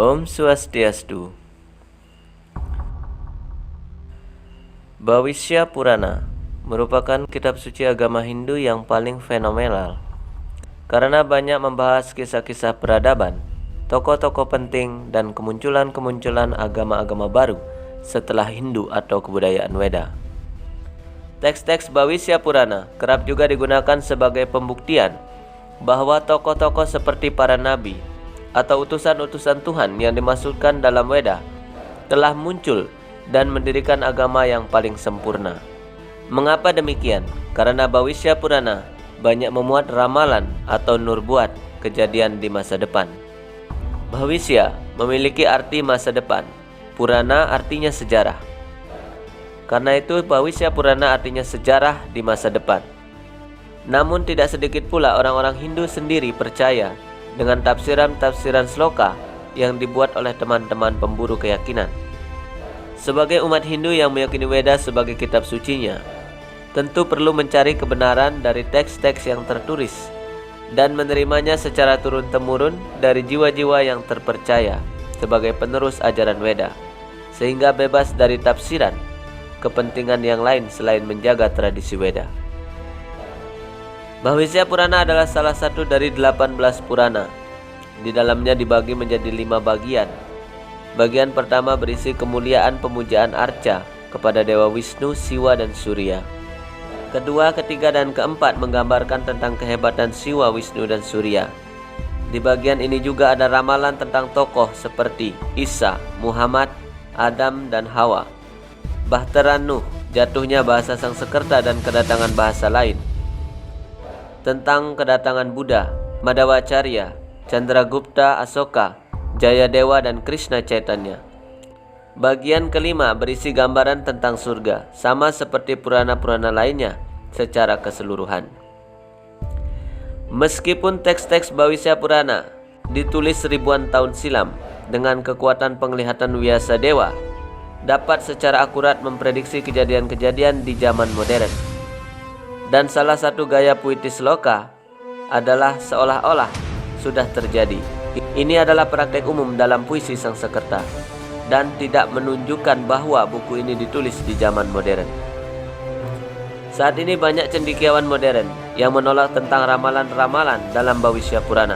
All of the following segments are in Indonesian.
Om Swastiastu. Bhavisya Purana merupakan kitab suci agama Hindu yang paling fenomenal karena banyak membahas kisah-kisah peradaban, tokoh-tokoh penting, dan kemunculan-kemunculan agama-agama baru setelah Hindu atau kebudayaan Weda. Teks-teks Bhavisya Purana kerap juga digunakan sebagai pembuktian bahwa tokoh-tokoh seperti para nabi atau utusan-utusan Tuhan yang dimaksudkan dalam Weda telah muncul dan mendirikan agama yang paling sempurna. Mengapa demikian? Karena Bhavisya Purana banyak memuat ramalan atau nurbuat kejadian di masa depan. Bhavisya memiliki arti masa depan, Purana artinya sejarah. Karena itu Bhavisya Purana artinya sejarah di masa depan. Namun tidak sedikit pula orang-orang Hindu sendiri percaya dengan tafsiran-tafsiran sloka yang dibuat oleh teman-teman pemburu keyakinan. Sebagai umat Hindu yang meyakini Weda sebagai kitab sucinya, tentu perlu mencari kebenaran dari teks-teks yang tertulis dan menerimanya secara turun-temurun dari jiwa-jiwa yang terpercaya sebagai penerus ajaran Weda, sehingga bebas dari tafsiran kepentingan yang lain selain menjaga tradisi Weda. Bhavisya Purana adalah salah satu dari 18 Purana. Di dalamnya dibagi menjadi 5 bagian. Bagian pertama berisi kemuliaan pemujaan arca kepada Dewa Wisnu, Siwa, dan Surya. Kedua, ketiga, dan keempat menggambarkan tentang kehebatan Siwa, Wisnu, dan Surya. Di bagian ini juga ada ramalan tentang tokoh seperti Isa, Muhammad, Adam, dan Hawa. Bahtera Nuh, jatuhnya bahasa Sangsekerta dan kedatangan bahasa lain. Tentang kedatangan Buddha, Madhavacarya, Chandragupta, Asoka, Jayadewa, dan Krishna Chaitanya. Bagian kelima berisi gambaran tentang surga, sama seperti Purana-Purana lainnya secara keseluruhan. Meskipun teks-teks Bhavisya Purana ditulis ribuan tahun silam dengan kekuatan penglihatan Vyasadeva, dapat secara akurat memprediksi kejadian-kejadian di zaman modern. Dan salah satu gaya puitis loka adalah seolah-olah sudah terjadi. Ini adalah praktek umum dalam puisi Sangsekerta dan tidak menunjukkan bahwa buku ini ditulis di zaman modern. Saat ini banyak cendekiawan modern yang menolak tentang ramalan-ramalan dalam Bhavisya Purana.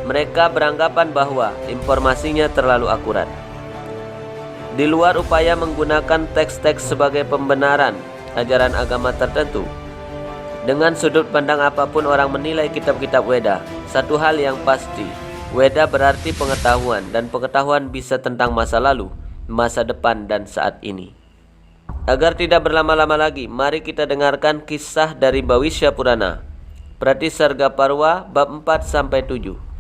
Mereka beranggapan bahwa informasinya terlalu akurat. Di luar upaya menggunakan teks-teks sebagai pembenaran ajaran agama tertentu, dengan sudut pandang apapun orang menilai kitab-kitab Weda, satu hal yang pasti, Weda berarti pengetahuan, dan pengetahuan bisa tentang masa lalu, masa depan, dan saat ini. Agar tidak berlama-lama lagi, mari kita dengarkan kisah dari Bhavisya Purana, Pratisarga Parva bab 4-7.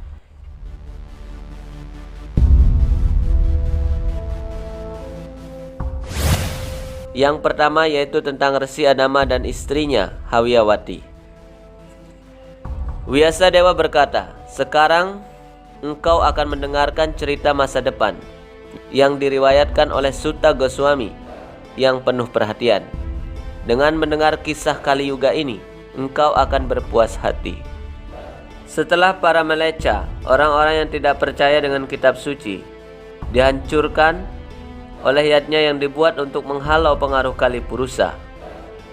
Yang pertama yaitu tentang Resi Adama dan istrinya Hawyawati. Vyasadeva berkata, "Sekarang engkau akan mendengarkan cerita masa depan yang diriwayatkan oleh Sutta Goswami yang penuh perhatian. Dengan mendengar kisah Kali Yuga ini, engkau akan berpuas hati." Setelah para meleca, orang-orang yang tidak percaya dengan kitab suci, dihancurkan oleh yatnya yang dibuat untuk menghalau pengaruh Kalipurusa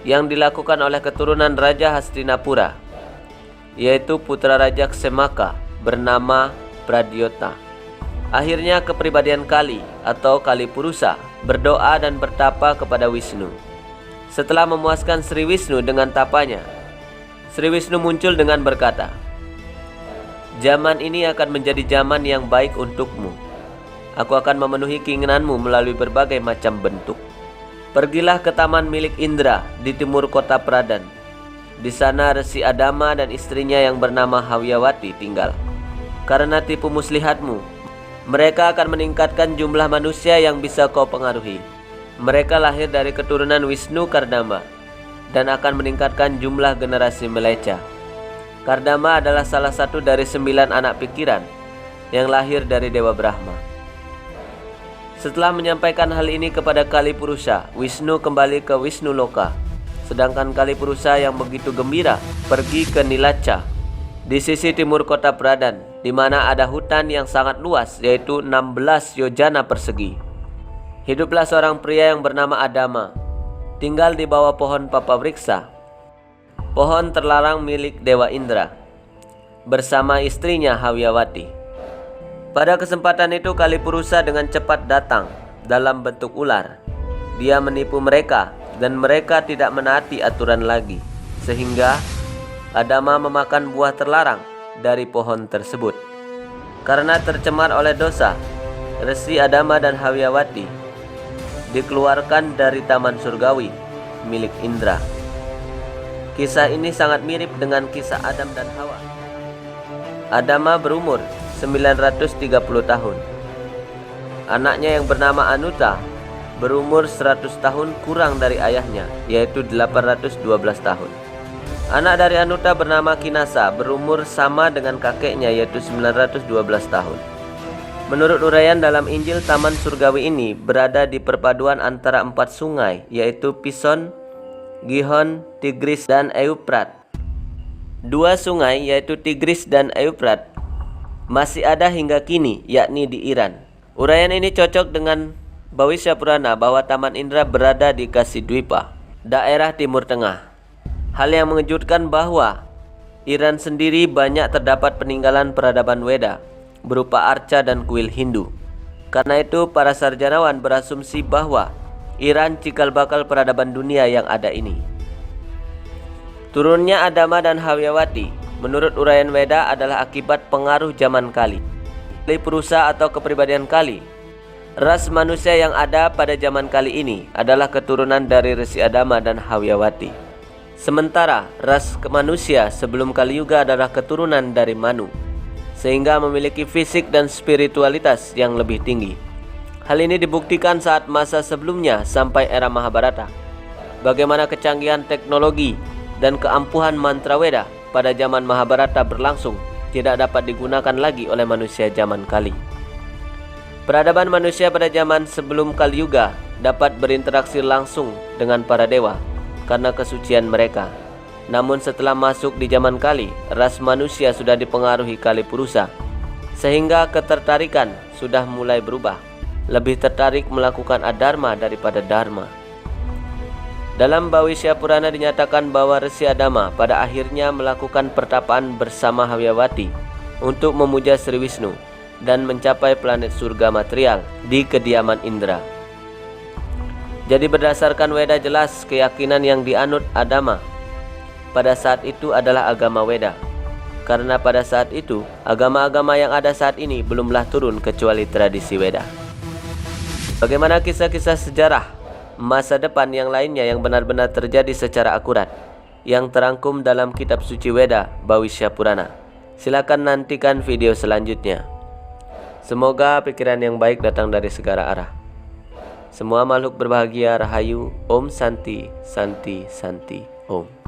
yang dilakukan oleh keturunan Raja Hastinapura, yaitu putra Raja Ksemaka bernama Pradyota. Akhirnya kepribadian Kali atau Kalipurusa berdoa dan bertapa kepada Wisnu. Setelah memuaskan Sri Wisnu dengan tapanya, Sri Wisnu muncul dengan berkata, "Zaman ini akan menjadi zaman yang baik untukmu. Aku akan memenuhi keinginanmu melalui berbagai macam bentuk. Pergilah ke taman milik Indra di timur kota Pradan. Di sana Resi Adama dan istrinya yang bernama Hawyawati tinggal. Karena tipu muslihatmu, mereka akan meningkatkan jumlah manusia yang bisa kau pengaruhi. Mereka lahir dari keturunan Wisnu Kardama dan akan meningkatkan jumlah generasi meleca. Kardama adalah salah satu dari 9 anak pikiran yang lahir dari Dewa Brahma." Setelah menyampaikan hal ini kepada Kalipurusa, Wisnu kembali ke Wisnu Loka. Sedangkan Kalipurusa yang begitu gembira pergi ke Nilaca di sisi timur kota Pradan di mana ada hutan yang sangat luas, yaitu 16 yojana persegi. Hiduplah seorang pria yang bernama Adama, tinggal di bawah pohon Papavriksa, pohon terlarang milik Dewa Indra, bersama istrinya Hawyawati. Pada kesempatan itu Kalipurusa dengan cepat datang dalam bentuk ular. Dia menipu mereka dan mereka tidak menaati aturan lagi, sehingga Adama memakan buah terlarang dari pohon tersebut. Karena tercemar oleh dosa, Resi Adama dan Hawyawati dikeluarkan dari taman surgawi milik Indra. Kisah ini sangat mirip dengan kisah Adam dan Hawa. Adama berumur 930 tahun. Anaknya yang bernama Anuta berumur 100 tahun kurang dari ayahnya, yaitu 812 tahun. Anak dari Anuta bernama Kinasa berumur sama dengan kakeknya, yaitu 912 tahun. Menurut uraian dalam Injil, Taman Surgawi ini berada di perpaduan antara 4 sungai, yaitu Pison, Gihon, Tigris, dan Eufrat. 2 sungai, yaitu Tigris dan Eufrat, masih ada hingga kini, yakni di Iran. Uraian ini cocok dengan Bhawisya Purana bahwa Taman Indra berada di Kasidwipa, daerah Timur Tengah. Hal yang mengejutkan bahwa Iran sendiri banyak terdapat peninggalan peradaban Weda berupa arca dan kuil Hindu. Karena itu para sarjanawan berasumsi bahwa Iran cikal bakal peradaban dunia yang ada ini. Turunnya Adama dan Hawyawati menurut uraian Weda adalah akibat pengaruh zaman Kali. Kalipurusa atau kepribadian Kali. Ras manusia yang ada pada zaman Kali ini adalah keturunan dari Resi Adama dan Hawyawati. Sementara ras manusia sebelum Kali Yuga adalah keturunan dari Manu, sehingga memiliki fisik dan spiritualitas yang lebih tinggi. Hal ini dibuktikan saat masa sebelumnya sampai era Mahabharata. Bagaimana kecanggihan teknologi dan keampuhan mantra Weda pada zaman Mahabharata berlangsung tidak dapat digunakan lagi oleh manusia zaman Kali. Peradaban manusia pada zaman sebelum Kali Yuga dapat berinteraksi langsung dengan para dewa karena kesucian mereka. Namun setelah masuk di zaman Kali, ras manusia sudah dipengaruhi Kalipurusa, sehingga ketertarikan sudah mulai berubah, lebih tertarik melakukan adharma daripada dharma. Dalam Bhawisya Purana dinyatakan bahwa Resi Adama pada akhirnya melakukan pertapaan bersama Hawyawati untuk memuja Sri Wisnu dan mencapai planet surga material di kediaman Indra. Jadi berdasarkan Weda jelas keyakinan yang dianut Adama pada saat itu adalah agama Weda. Karena pada saat itu agama-agama yang ada saat ini belumlah turun kecuali tradisi Weda. Bagaimana kisah-kisah sejarah masa depan yang lainnya yang benar-benar terjadi secara akurat yang terangkum dalam kitab suci Weda Bhawisya Purana? Silakan nantikan video selanjutnya. Semoga pikiran yang baik datang dari segala arah. Semua makhluk berbahagia, rahayu, Om Santi, Santi, Santi, Om.